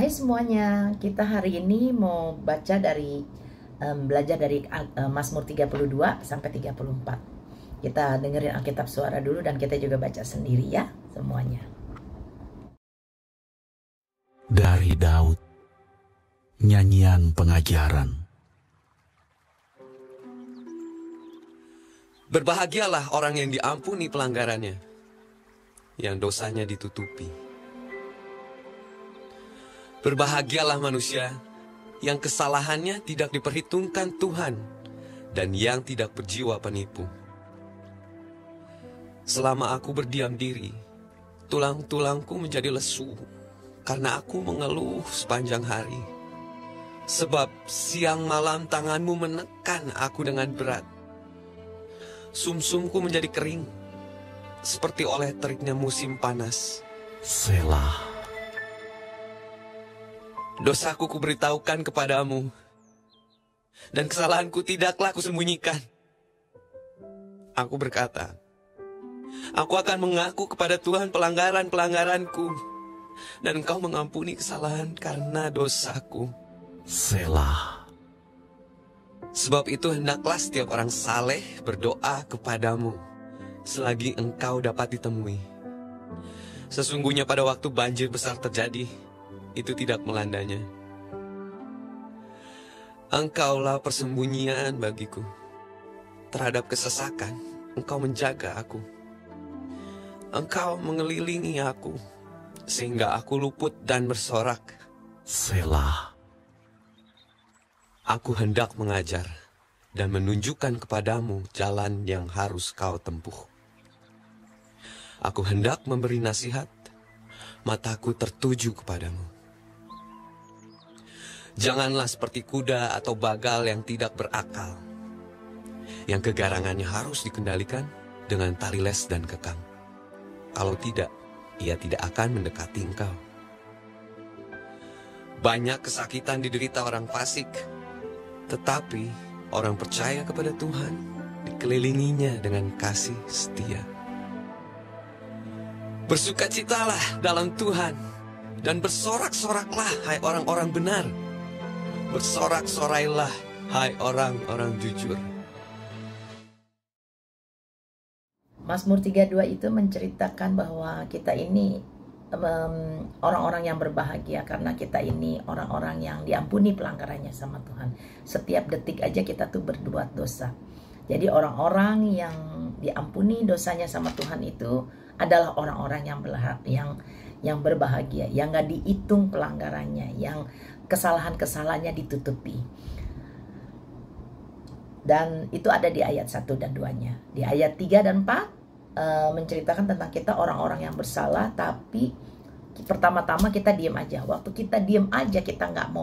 Hai semuanya, kita hari ini mau baca dari belajar dari Mazmur 32 sampai 34. Kita dengerin Alkitab suara dulu dan kita juga baca sendiri ya semuanya. Dari Daud, nyanyian pengajaran. Berbahagialah orang yang diampuni pelanggarannya, yang dosanya ditutupi. Berbahagialah manusia yang kesalahannya tidak diperhitungkan Tuhan dan yang tidak berjiwa penipu. Selama aku berdiam diri, tulang-tulangku menjadi lesu karena aku mengeluh sepanjang hari. Sebab siang malam tanganmu menekan aku dengan berat. Sumsumku menjadi kering seperti oleh teriknya musim panas. Selah. Dosaku kuberitahukan kepadamu, dan kesalahanku tidaklah kusembunyikan. Aku berkata, aku akan mengaku kepada Tuhan pelanggaran-pelanggaranku, dan Engkau mengampuni kesalahan karena dosaku. Selah. Sebab itu hendaklah setiap orang saleh berdoa kepadamu, selagi Engkau dapat ditemui. Sesungguhnya pada waktu banjir besar terjadi, itu tidak melandanya. Engkaulah persembunyian bagiku. Terhadap kesesakan, Engkau menjaga aku. Engkau mengelilingi aku, sehingga aku luput dan bersorak. Selah. Aku hendak mengajar dan menunjukkan kepadamu jalan yang harus kau tempuh. Aku hendak memberi nasihat, mataku tertuju kepadamu. Janganlah seperti kuda atau bagal yang tidak berakal, yang kegarangannya harus dikendalikan dengan tali les dan kekang. Kalau tidak, ia tidak akan mendekati engkau. Banyak kesakitan diderita orang fasik, tetapi orang percaya kepada Tuhan dikelilinginya dengan kasih setia. Bersukacitalah dalam Tuhan dan bersorak-soraklah, hai orang-orang benar. Bersorak-sorailah, hai orang-orang jujur. Mazmur 32 itu menceritakan bahwa kita ini orang-orang yang berbahagia karena kita ini orang-orang yang diampuni pelanggarannya sama Tuhan. Setiap detik aja kita tuh berbuat dosa. Jadi orang-orang yang diampuni dosanya sama Tuhan itu adalah orang-orang yang berbahagia, yang gak dihitung pelanggarannya, yang kesalahan-kesalahannya ditutupi. Dan itu ada di ayat 1 dan 2-nya. Di ayat 3 dan 4 menceritakan tentang kita orang-orang yang bersalah, tapi pertama-tama kita diam aja. Waktu kita diam aja, kita nggak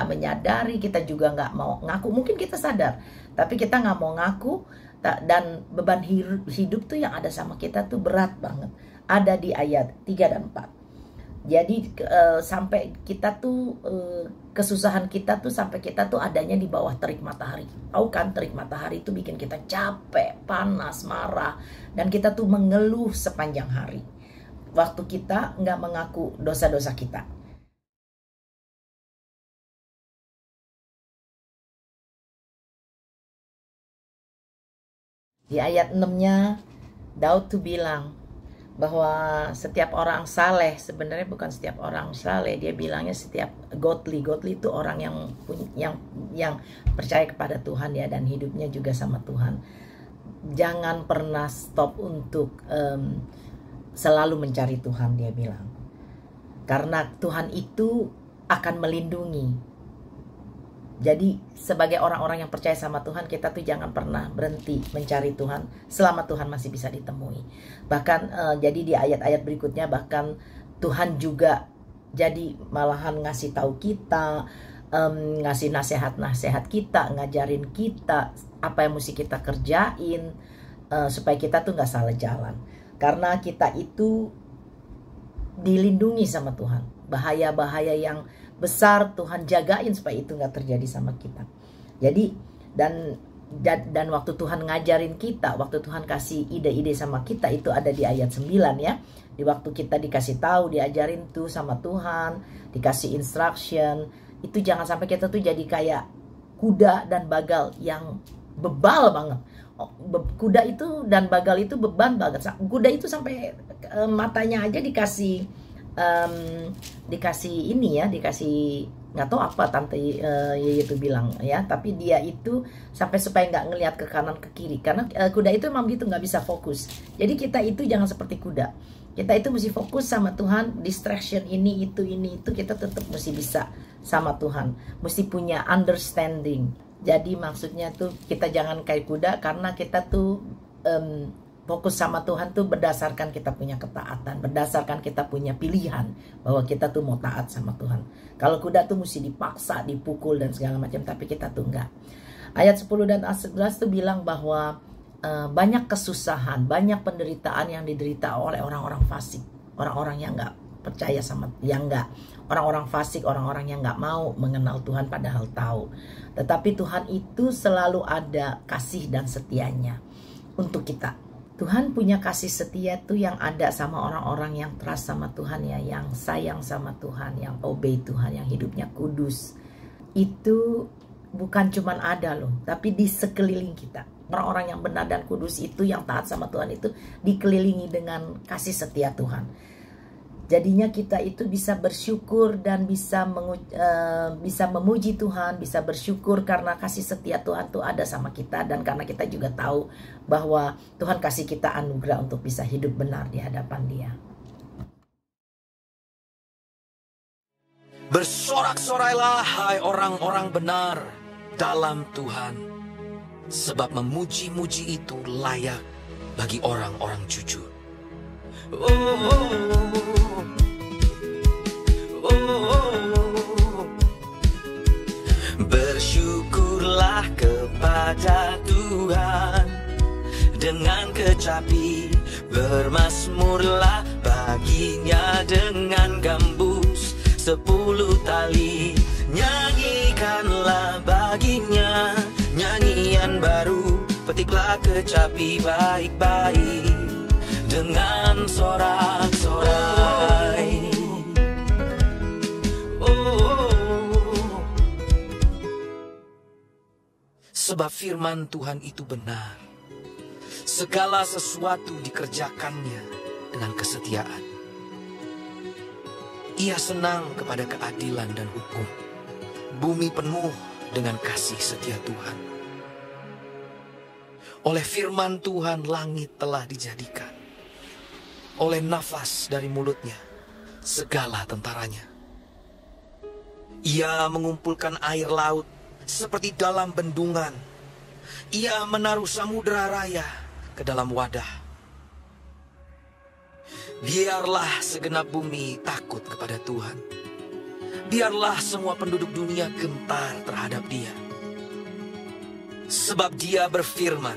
menyadari, kita juga nggak mau ngaku. Mungkin kita sadar, tapi kita nggak mau ngaku. Dan beban hidup tuh yang ada sama kita tuh berat banget. Ada di ayat 3 dan 4. Jadi sampai kita tuh kesusahan kita tuh sampai kita tuh adanya di bawah terik matahari. Tahu kan, terik matahari itu bikin kita capek, panas, marah, dan kita tuh mengeluh sepanjang hari. Waktu kita nggak mengaku dosa-dosa kita. Di ayat 6-nya Daud tuh bilang bahwa setiap orang saleh, sebenarnya bukan setiap orang saleh, dia bilangnya setiap godly itu orang yang percaya kepada Tuhan ya, dan hidupnya juga sama Tuhan. Jangan pernah stop untuk selalu mencari Tuhan, dia bilang, karena Tuhan itu akan melindungi. Jadi sebagai orang-orang yang percaya sama Tuhan, kita tuh jangan pernah berhenti mencari Tuhan selama Tuhan masih bisa ditemui. Bahkan jadi di ayat-ayat berikutnya, bahkan Tuhan juga jadi malahan ngasih tahu kita, ngasih nasihat-nasihat kita, ngajarin kita apa yang mesti kita kerjain, supaya kita tuh gak salah jalan. Karena kita itu dilindungi sama Tuhan. Bahaya-bahaya yang besar Tuhan jagain supaya itu nggak terjadi sama kita. Jadi, dan Dan waktu Tuhan ngajarin kita, waktu Tuhan kasih ide-ide sama kita, itu ada di ayat 9 ya. Di waktu kita dikasih tahu, diajarin tuh sama Tuhan, dikasih instruction, itu jangan sampai kita tuh jadi kayak kuda dan bagal yang bebal banget. Kuda itu dan bagal itu beban banget. Kuda itu sampai matanya aja dikasih ini ya, dikasih nggak tahu apa tante itu bilang ya, tapi dia itu sampai supaya nggak ngelihat ke kanan ke kiri, karena kuda itu emang gitu, nggak bisa fokus. Jadi kita itu jangan seperti kuda, kita itu mesti fokus sama Tuhan. Distraction ini itu kita tetap mesti bisa sama Tuhan, mesti punya understanding. Jadi maksudnya tuh kita jangan kayak kuda, karena kita tuh fokus sama Tuhan tuh berdasarkan kita punya ketaatan, berdasarkan kita punya pilihan bahwa kita tuh mau taat sama Tuhan. Kalau kuda tuh mesti dipaksa, dipukul dan segala macam, tapi kita tuh enggak. Ayat 10 dan 11 tuh bilang bahwa banyak kesusahan, banyak penderitaan yang diderita oleh orang-orang fasik, orang-orang yang enggak percaya sama, yang enggak, orang-orang fasik, orang-orang yang enggak mau mengenal Tuhan padahal tahu. Tetapi Tuhan itu selalu ada kasih dan setianya untuk kita. Tuhan punya kasih setia tuh yang ada sama orang-orang yang trust sama Tuhan ya, yang sayang sama Tuhan, yang obey Tuhan, yang hidupnya kudus. Itu bukan cuman ada loh, tapi di sekeliling kita. Orang-orang yang benar dan kudus itu, yang taat sama Tuhan itu dikelilingi dengan kasih setia Tuhan. Jadinya kita itu bisa bersyukur dan bisa memuji Tuhan, bisa bersyukur karena kasih setia Tuhan tuh ada sama kita, dan karena kita juga tahu bahwa Tuhan kasih kita anugerah untuk bisa hidup benar di hadapan Dia. Bersorak-sorailah hai orang-orang benar dalam Tuhan, sebab memuji-muji itu layak bagi orang-orang jujur. Bersyukurlah kepada Tuhan dengan kecapi, bermazmurlah baginya dengan gambus 10 tali. Nyanyikanlah baginya nyanyian baru, petiklah kecapi baik-baik dengan sorak-sorai. Sebab firman Tuhan itu benar, segala sesuatu dikerjakannya dengan kesetiaan. Ia senang kepada keadilan dan hukum. Bumi penuh dengan kasih setia Tuhan. Oleh firman Tuhan langit telah dijadikan, oleh nafas dari mulutnya segala tentaranya. Ia mengumpulkan air laut seperti dalam bendungan. Ia menaruh samudera raya ke dalam wadah. Biarlah segenap bumi takut kepada Tuhan. Biarlah semua penduduk dunia gentar terhadap Dia. Sebab Dia berfirman,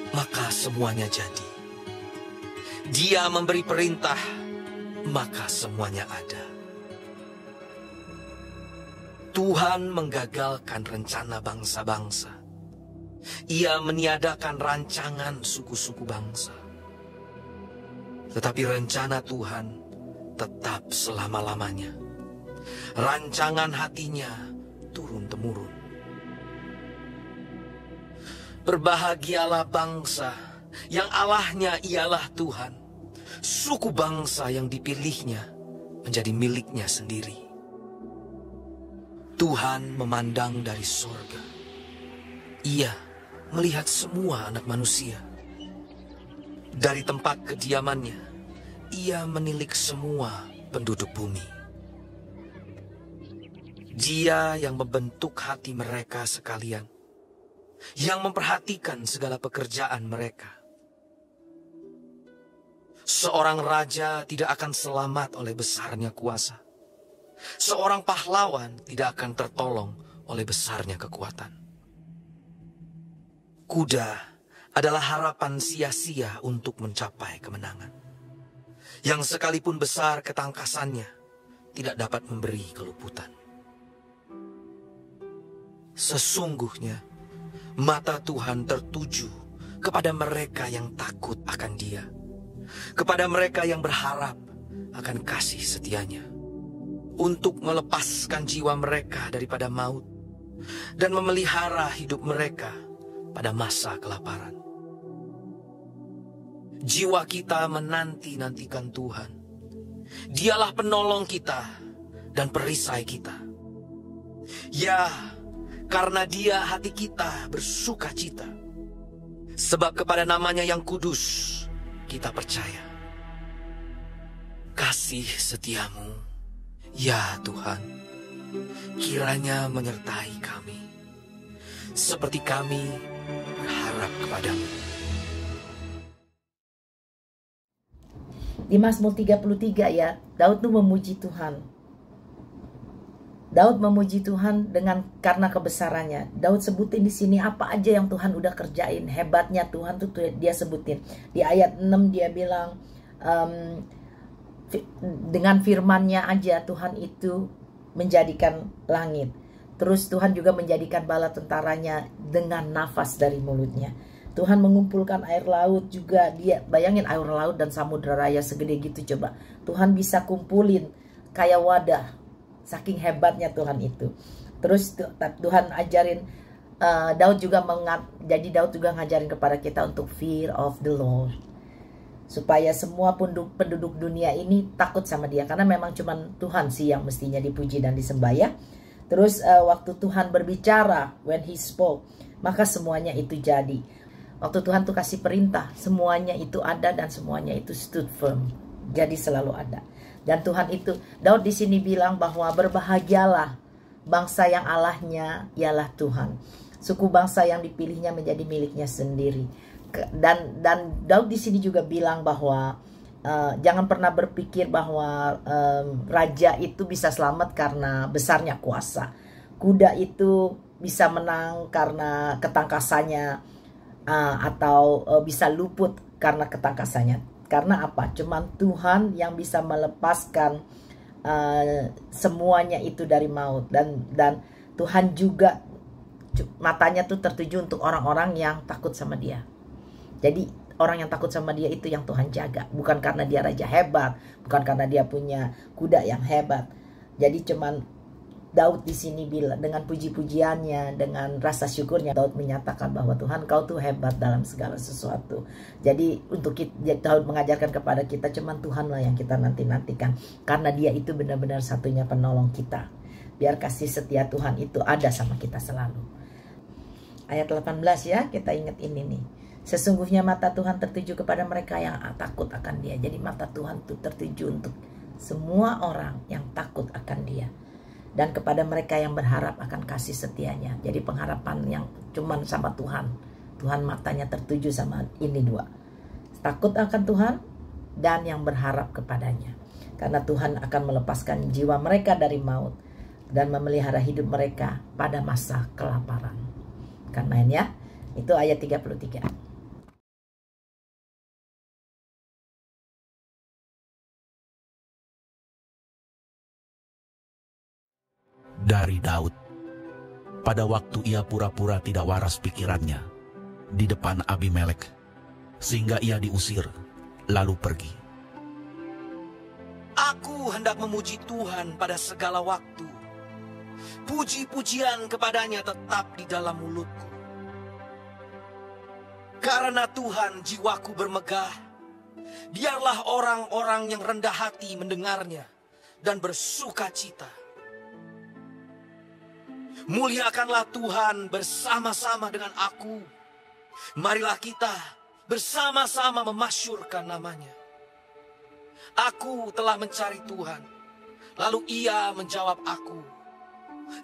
maka semuanya jadi. Dia memberi perintah, maka semuanya ada. Tuhan menggagalkan rencana bangsa-bangsa. Ia meniadakan rancangan suku-suku bangsa. Tetapi rencana Tuhan tetap selama-lamanya. Rancangan hatinya turun-temurun. Berbahagialah bangsa yang Allahnya ialah Tuhan, suku bangsa yang dipilihnya menjadi miliknya sendiri. Tuhan memandang dari sorga. Ia melihat semua anak manusia. Dari tempat kediamannya, Ia menilik semua penduduk bumi. Dia yang membentuk hati mereka sekalian, yang memperhatikan segala pekerjaan mereka. Seorang raja tidak akan selamat oleh besarnya kuasa. Seorang pahlawan tidak akan tertolong oleh besarnya kekuatan. Kuda adalah harapan sia-sia untuk mencapai kemenangan. Yang sekalipun besar ketangkasannya, tidak dapat memberi keluputan. Sesungguhnya, Mata Tuhan tertuju kepada mereka yang takut akan Dia, kepada mereka yang berharap akan kasih setianya, untuk melepaskan jiwa mereka daripada maut dan memelihara hidup mereka pada masa kelaparan. Jiwa kita menanti-nantikan Tuhan. Dialah penolong kita dan perisai kita. Ya, karena Dia hati kita bersuka cita, sebab kepada namanya yang kudus kita percaya. Kasih setiamu, ya Tuhan, kiranya menyertai kami, seperti kami berharap kepadamu. Di Mazmur 33 ya, Daud tuh memuji Tuhan. Daud memuji Tuhan karena kebesarannya. Daud sebutin di sini apa aja yang Tuhan udah kerjain, hebatnya Tuhan tuh dia sebutin. Di ayat 6 dia bilang, dengan firman-Nya aja Tuhan itu menjadikan langit. Terus Tuhan juga menjadikan bala tentaranya dengan nafas dari mulutnya. Tuhan mengumpulkan air laut juga. Dia bayangin air laut dan samudra raya segede gitu coba. Tuhan bisa kumpulin kayak wadah. Saking hebatnya Tuhan itu. Terus Tuhan ajarin Daud juga jadi Daud juga ngajarin kepada kita untuk fear of the Lord. Supaya semua penduduk dunia ini takut sama Dia. Karena memang cuman Tuhan sih yang mestinya dipuji dan disembah ya. Terus waktu Tuhan berbicara, when He spoke, maka semuanya itu jadi. Waktu Tuhan tuh kasih perintah, semuanya itu ada dan semuanya itu stood firm. Jadi selalu ada. Dan Tuhan itu, Daud di sini bilang bahwa berbahagialah bangsa yang Allahnya ialah Tuhan. Suku bangsa yang dipilihnya menjadi miliknya sendiri. Dan Daud di sini juga bilang bahwa jangan pernah berpikir bahwa raja itu bisa selamat karena besarnya kuasa. Kuda itu bisa menang karena ketangkasannya atau bisa luput karena ketangkasannya. Karena apa? Cuman Tuhan yang bisa melepaskan semuanya itu dari maut. Dan Tuhan juga matanya tuh tertuju untuk orang-orang yang takut sama Dia. Jadi orang yang takut sama Dia itu yang Tuhan jaga. Bukan karena dia raja hebat, bukan karena dia punya kuda yang hebat. Jadi cuman Daud di sini bilang dengan puji-pujiannya, dengan rasa syukurnya, Daud menyatakan bahwa Tuhan, Kau tuh hebat dalam segala sesuatu. Jadi untuk Daud mengajarkan kepada kita, cuman Tuhanlah yang kita nanti-nantikan, karena Dia itu benar-benar satunya penolong kita. Biar kasih setia Tuhan itu ada sama kita selalu. Ayat 18 ya, kita ingat ini nih. Sesungguhnya mata Tuhan tertuju kepada mereka yang takut akan Dia. Jadi mata Tuhan tuh tertuju untuk semua orang yang takut akan Dia. Dan kepada mereka yang berharap akan kasih setianya. Jadi pengharapan yang cuman sama Tuhan. Tuhan matanya tertuju sama ini dua. Takut akan Tuhan dan yang berharap kepadanya. Karena Tuhan akan melepaskan jiwa mereka dari maut. Dan memelihara hidup mereka pada masa kelaparan. Karena ya, itu ayat 33. Dari Daud, pada waktu ia pura-pura tidak waras pikirannya di depan Abimelek, sehingga ia diusir, lalu pergi. Aku hendak memuji Tuhan pada segala waktu. Puji-pujian kepadanya tetap di dalam mulutku. Karena Tuhan jiwaku bermegah, biarlah orang-orang yang rendah hati mendengarnya dan bersuka cita. Muliakanlah Tuhan bersama-sama dengan aku. Marilah kita bersama-sama memasyurkan namanya. Aku telah mencari Tuhan, lalu Ia menjawab aku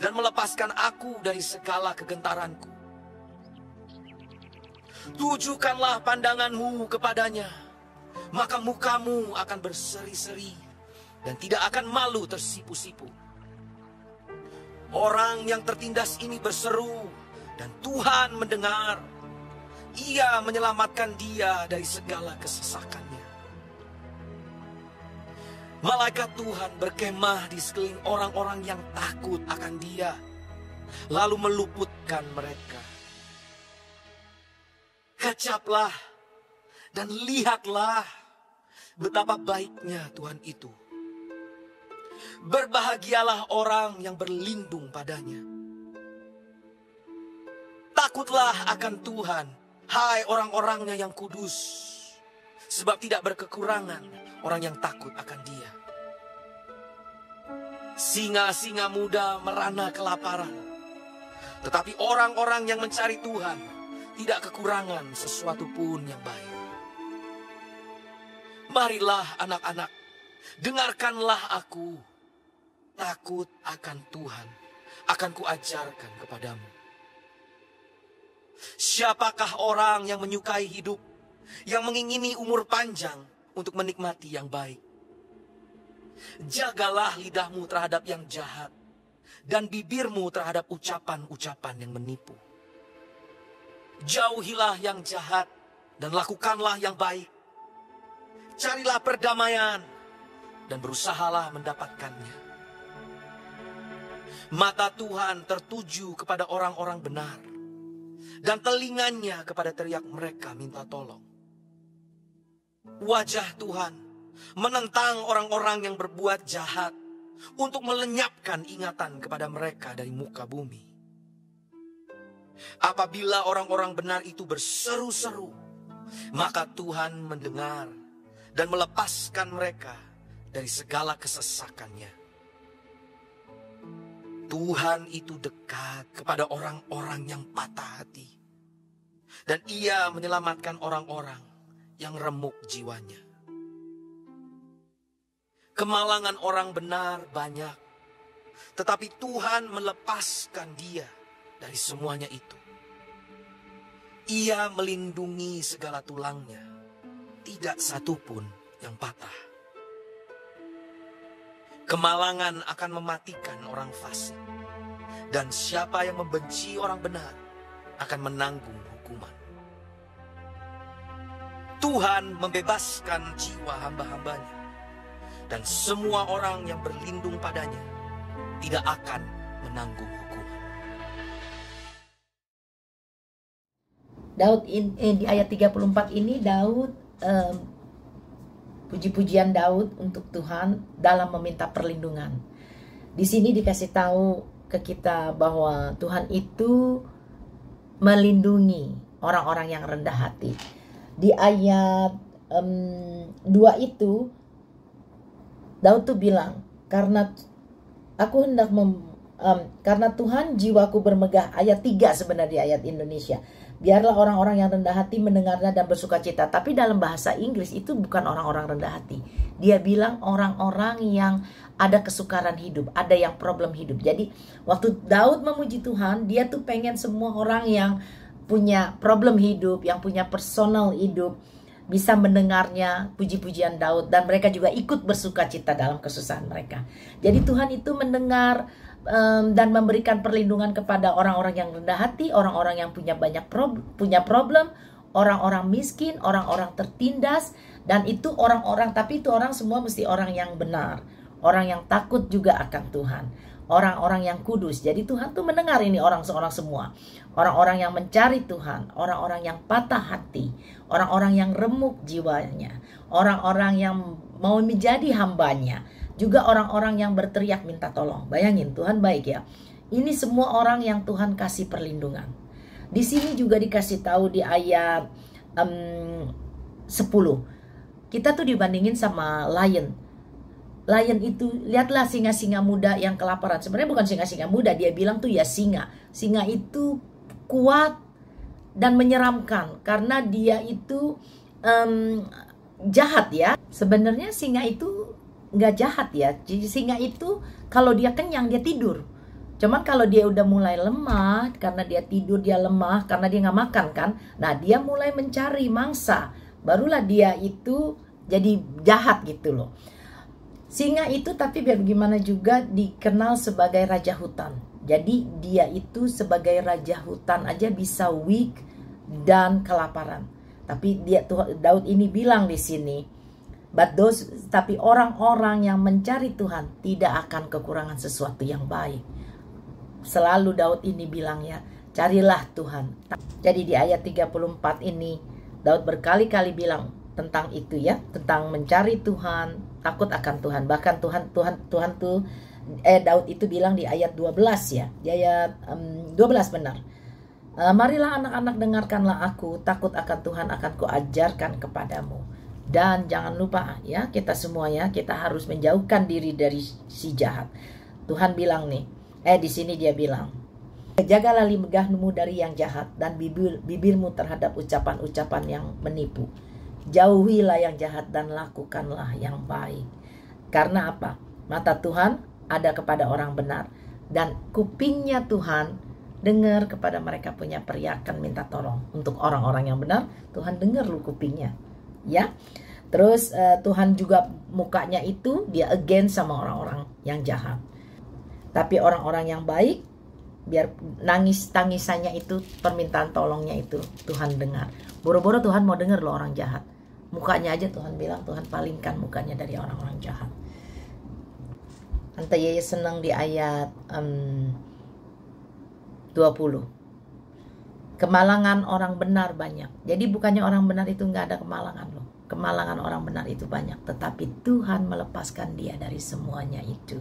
dan melepaskan aku dari segala kegentaranku. Tujukanlah pandanganmu kepadanya, maka mukamu akan berseri-seri dan tidak akan malu tersipu-sipu. Orang yang tertindas ini berseru dan Tuhan mendengar. Ia menyelamatkan dia dari segala kesesakannya. Malaikat Tuhan berkemah di sekeliling orang-orang yang takut akan Dia, lalu meluputkan mereka. Kecaplah dan lihatlah betapa baiknya Tuhan itu. Berbahagialah orang yang berlindung padanya. Takutlah akan Tuhan, hai orang-orangnya yang kudus, sebab tidak berkekurangan orang yang takut akan Dia. Singa-singa muda merana kelaparan, tetapi orang-orang yang mencari Tuhan tidak kekurangan sesuatu pun yang baik. Marilah anak-anak, dengarkanlah aku. Takut akan Tuhan akan kuajarkan kepadamu. Siapakah orang yang menyukai hidup, yang mengingini umur panjang untuk menikmati yang baik? Jagalah lidahmu terhadap yang jahat, dan bibirmu terhadap ucapan-ucapan yang menipu. Jauhilah yang jahat, dan lakukanlah yang baik. Carilah perdamaian, dan berusahalah mendapatkannya. Mata Tuhan tertuju kepada orang-orang benar, dan telinganya kepada teriak mereka minta tolong. Wajah Tuhan menentang orang-orang yang berbuat jahat untuk melenyapkan ingatan kepada mereka dari muka bumi. Apabila orang-orang benar itu berseru-seru, maka Tuhan mendengar dan melepaskan mereka dari segala kesesakannya. Tuhan itu dekat kepada orang-orang yang patah hati, dan Ia menyelamatkan orang-orang yang remuk jiwanya. Kemalangan orang benar banyak, tetapi Tuhan melepaskan dia dari semuanya itu. Ia melindungi segala tulangnya, tidak satu pun yang patah. Kemalangan akan mematikan orang fasik, dan siapa yang membenci orang benar akan menanggung hukuman. Tuhan membebaskan jiwa hamba-hambanya, dan semua orang yang berlindung padanya tidak akan menanggung hukuman. Daud di ayat 34 ini Daud puji-pujian Daud untuk Tuhan dalam meminta perlindungan. Di sini dikasih tahu ke kita bahwa Tuhan itu melindungi orang-orang yang rendah hati. Di ayat 2 itu Daud tuh bilang, karena Tuhan jiwaku bermegah. Ayat 3 sebenarnya ayat Indonesia. Biarlah orang-orang yang rendah hati mendengarnya dan bersuka cita. Tapi dalam bahasa Inggris itu bukan orang-orang rendah hati. Dia bilang orang-orang yang ada kesukaran hidup, ada yang problem hidup. Jadi waktu Daud memuji Tuhan, dia tuh pengen semua orang yang punya problem hidup, yang punya personal hidup, bisa mendengarnya puji-pujian Daud. Dan mereka juga ikut bersuka cita dalam kesusahan mereka. Jadi Tuhan itu mendengar dan memberikan perlindungan kepada orang-orang yang rendah hati, orang-orang yang punya problem, orang-orang miskin, orang-orang tertindas, dan itu orang-orang, tapi itu orang semua mesti orang yang benar, orang yang takut juga akan Tuhan, orang-orang yang kudus. Jadi Tuhan tuh mendengar ini orang-orang semua, orang-orang yang mencari Tuhan, orang-orang yang patah hati, orang-orang yang remuk jiwanya, orang-orang yang mau menjadi hambanya, juga orang-orang yang berteriak minta tolong. Bayangin, Tuhan baik ya. Ini semua orang yang Tuhan kasih perlindungan. Di sini juga dikasih tahu di ayat 10. Kita tuh dibandingin sama lion. Lion itu, lihatlah singa-singa muda yang kelaparan. Sebenarnya bukan singa-singa muda, dia bilang tuh ya singa. Singa itu kuat dan menyeramkan karena dia itu jahat ya. Sebenarnya singa itu nggak jahat ya. Jadi singa itu kalau dia kenyang dia tidur. Cuman kalau dia udah mulai lemah, karena dia tidur dia lemah, karena dia nggak makan kan. Nah dia mulai mencari mangsa, barulah dia itu jadi jahat gitu loh. Singa itu tapi biar gimana juga dikenal sebagai raja hutan. Jadi dia itu sebagai raja hutan aja bisa weak dan kelaparan. Tapi Daud ini bilang di sini, tapi orang-orang yang mencari Tuhan tidak akan kekurangan sesuatu yang baik. Selalu Daud ini bilang ya, Carilah Tuhan. Jadi di ayat 34 ini Daud berkali-kali bilang tentang itu ya, tentang mencari Tuhan, takut akan Tuhan. Bahkan Tuhan tuh Daud itu bilang di ayat 12 ya. Di ayat 12 benar. Marilah anak-anak, dengarkanlah aku, takut akan Tuhan akan kuajarkan kepadamu. Dan jangan lupa ya, kita semua ya, kita harus menjauhkan diri dari si jahat. Tuhan bilang nih, di sini dia bilang, jagalah lidahmu dari yang jahat dan bibirmu terhadap ucapan-ucapan yang menipu. Jauhilah yang jahat dan lakukanlah yang baik. Karena apa? Mata Tuhan ada kepada orang benar, dan kupingnya Tuhan dengar kepada mereka punya periakan minta tolong. Untuk orang-orang yang benar, Tuhan dengar lu kupingnya. Ya. Terus Tuhan juga mukanya itu dia against sama orang-orang yang jahat. Tapi orang-orang yang baik, biar tangisannya itu, permintaan tolongnya itu Tuhan dengar. Boro-boro Tuhan mau dengar loh orang jahat. Mukanya aja Tuhan bilang, Tuhan palingkan mukanya dari orang-orang jahat. Anta Yeye senang di ayat 20. Kemalangan orang benar banyak. Jadi bukannya orang benar itu nggak ada kemalangan loh. Kemalangan orang benar itu banyak. Tetapi Tuhan melepaskan dia dari semuanya itu.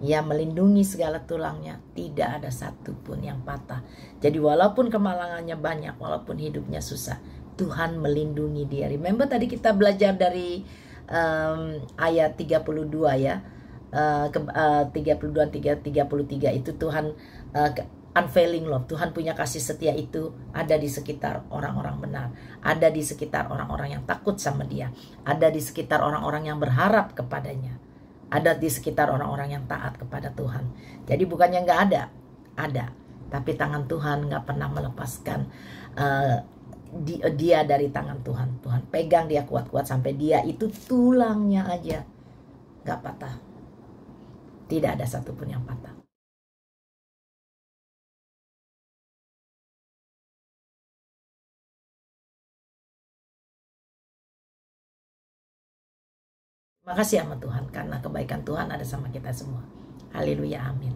Ia melindungi segala tulangnya. Tidak ada satu pun yang patah. Jadi walaupun kemalangannya banyak, walaupun hidupnya susah, Tuhan melindungi dia. Remember tadi kita belajar dari ayat 32 ya. 32 33 itu Tuhan unfailing love. Tuhan punya kasih setia itu ada di sekitar orang-orang benar, ada di sekitar orang-orang yang takut sama dia, ada di sekitar orang-orang yang berharap kepadanya, ada di sekitar orang-orang yang taat kepada Tuhan. Jadi bukannya nggak ada, tapi tangan Tuhan nggak pernah melepaskan dia dari tangan Tuhan. Tuhan pegang dia kuat-kuat sampai dia itu tulangnya aja nggak patah. Tidak ada satupun yang patah. Terima kasih sama Tuhan karena kebaikan Tuhan ada sama kita semua. Haleluya, amin.